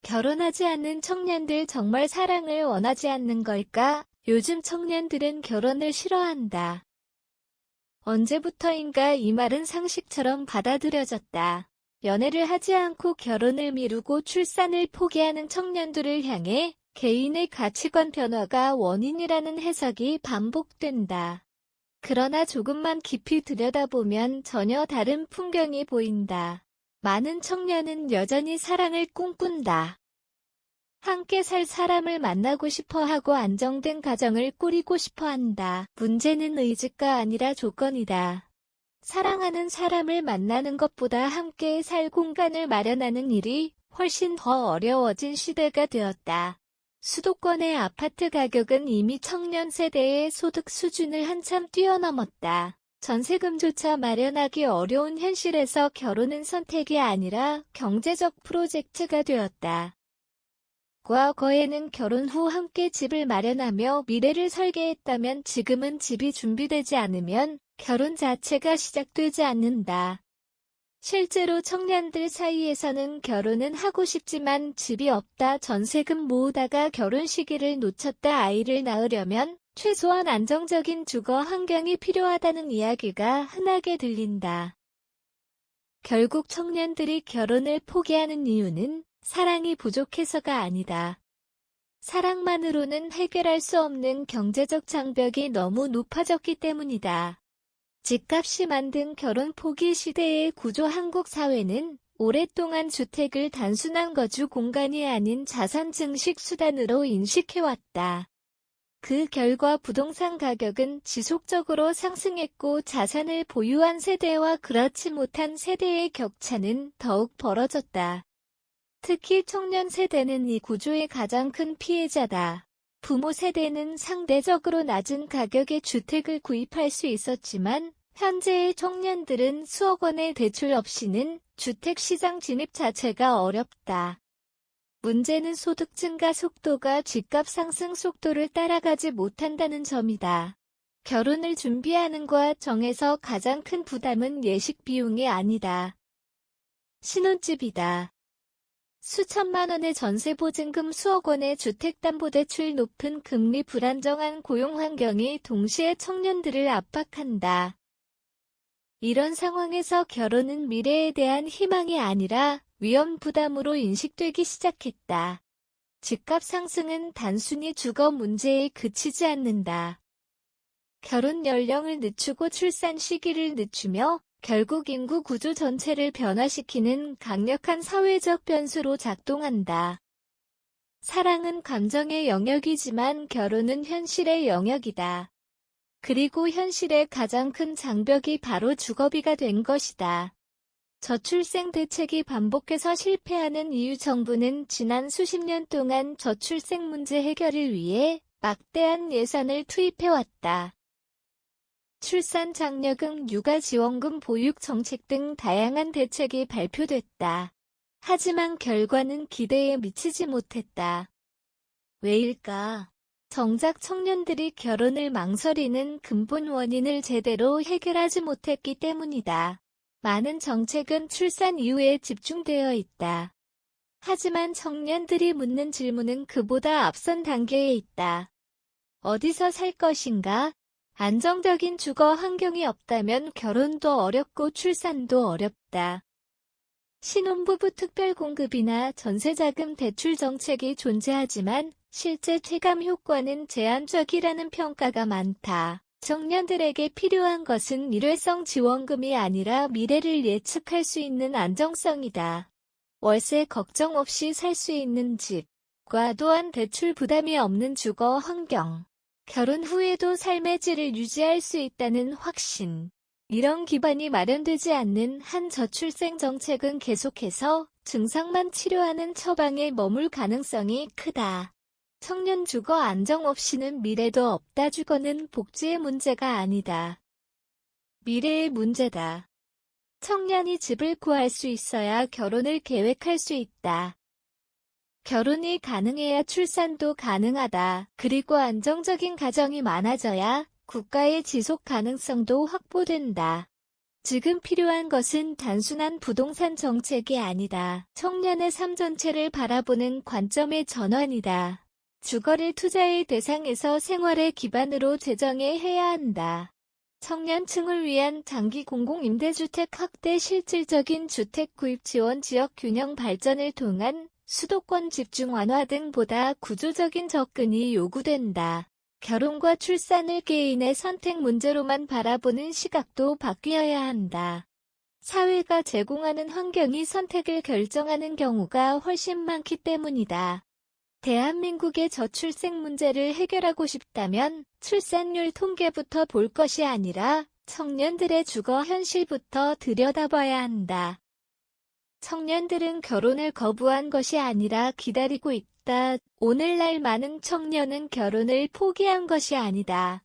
결혼하지 않는 청년들 정말 사랑을 원하지 않는 걸까? 요즘 청년들은 결혼을 싫어한다. 언제부터인가 이 말은 상식처럼 받아들여졌다. 연애를 하지 않고 결혼을 미루고 출산을 포기하는 청년들을 향해 개인의 가치관 변화가 원인이라는 해석이 반복된다. 그러나 조금만 깊이 들여다보면 전혀 다른 풍경이 보인다. 많은 청년은 여전히 사랑을 꿈꾼다. 함께 살 사람을 만나고 싶어하고 안정된 가정을 꾸리고 싶어한다. 문제는 의지가 아니라 조건이다. 사랑하는 사람을 만나는 것보다 함께 살 공간을 마련하는 일이 훨씬 더 어려워진 시대가 되었다. 수도권의 아파트 가격은 이미 청년 세대의 소득 수준을 한참 뛰어넘었다. 전세금조차 마련하기 어려운 현실에서 결혼은 선택이 아니라 경제적 프로젝트가 되었다. 과거에는 결혼 후 함께 집을 마련하며 미래를 설계했다면 지금은 집이 준비되지 않으면 결혼 자체가 시작되지 않는다. 실제로 청년들 사이에서는 결혼은 하고 싶지만 집이 없다, 전세금 모으다가 결혼 시기를 놓쳤다, 아이를 낳으려면 최소한 안정적인 주거 환경이 필요하다는 이야기가 흔하게 들린다. 결국 청년들이 결혼을 포기하는 이유는 사랑이 부족해서가 아니다. 사랑만으로는 해결할 수 없는 경제적 장벽이 너무 높아졌기 때문이다. 집값이 만든 결혼 포기 시대의 구조. 한국 사회는 오랫동안 주택을 단순한 거주 공간이 아닌 자산 증식 수단으로 인식해왔다. 그 결과 부동산 가격은 지속적으로 상승했고 자산을 보유한 세대와 그렇지 못한 세대의 격차는 더욱 벌어졌다. 특히 청년 세대는 이 구조의 가장 큰 피해자다. 부모 세대는 상대적으로 낮은 가격의 주택을 구입할 수 있었지만 현재의 청년들은 수억 원의 대출 없이는 주택 시장 진입 자체가 어렵다. 문제는 소득 증가 속도가 집값 상승 속도를 따라가지 못한다는 점이다. 결혼을 준비하는 과정에서 가장 큰 부담은 예식 비용이 아니다. 신혼집이다. 수천만 원의 전세 보증금, 수억 원의 주택담보대출, 높은 금리, 불안정한 고용 환경이 동시에 청년들을 압박한다. 이런 상황에서 결혼은 미래에 대한 희망이 아니라 위험 부담으로 인식되기 시작했다. 집값 상승은 단순히 주거 문제에 그치지 않는다. 결혼 연령을 늦추고 출산 시기를 늦추며 결국 인구 구조 전체를 변화시키는 강력한 사회적 변수로 작동한다. 사랑은 감정의 영역이지만 결혼은 현실의 영역이다. 그리고 현실의 가장 큰 장벽이 바로 주거비가 된 것이다. 저출생 대책이 반복해서 실패하는 이유. 정부는 지난 수십 년 동안 저출생 문제 해결을 위해 막대한 예산을 투입해왔다. 출산 장려금, 육아지원금, 보육 정책 등 다양한 대책이 발표됐다. 하지만 결과는 기대에 미치지 못했다. 왜일까? 정작 청년들이 결혼을 망설이는 근본 원인을 제대로 해결하지 못했기 때문이다. 많은 정책은 출산 이후에 집중되어 있다. 하지만 청년들이 묻는 질문은 그보다 앞선 단계에 있다. 어디서 살 것인가? 안정적인 주거 환경이 없다면 결혼도 어렵고 출산도 어렵다. 신혼부부 특별공급이나 전세자금 대출 정책이 존재하지만 실제 체감 효과는 제한적이라는 평가가 많다. 청년들에게 필요한 것은 일회성 지원금이 아니라 미래를 예측할 수 있는 안정성이다. 월세 걱정 없이 살 수 있는 집과 또한 대출 부담이 없는 주거 환경. 결혼 후에도 삶의 질을 유지할 수 있다는 확신. 이런 기반이 마련되지 않는 한 저출생 정책은 계속해서 증상만 치료하는 처방에 머물 가능성이 크다. 청년 주거 안정 없이는 미래도 없다. 주거는 복지의 문제가 아니다. 미래의 문제다. 청년이 집을 구할 수 있어야 결혼을 계획할 수 있다. 결혼이 가능해야 출산도 가능하다. 그리고 안정적인 가정이 많아져야 국가의 지속 가능성도 확보된다. 지금 필요한 것은 단순한 부동산 정책이 아니다. 청년의 삶 전체를 바라보는 관점의 전환이다. 주거를 투자의 대상에서 생활의 기반으로 재정해야 한다. 청년층을 위한 장기 공공임대주택 확대, 실질적인 주택 구입 지원, 지역 균형 발전을 통한 수도권 집중 완화 등 보다 구조적인 접근이 요구된다. 결혼과 출산을 개인의 선택 문제로만 바라보는 시각도 바뀌어야 한다. 사회가 제공하는 환경이 선택을 결정하는 경우가 훨씬 많기 때문이다. 대한민국의 저출생 문제를 해결하고 싶다면 출산율 통계부터 볼 것이 아니라 청년들의 주거 현실부터 들여다봐야 한다. 청년들은 결혼을 거부한 것이 아니라 기다리고 있다. 오늘날 많은 청년은 결혼을 포기한 것이 아니다.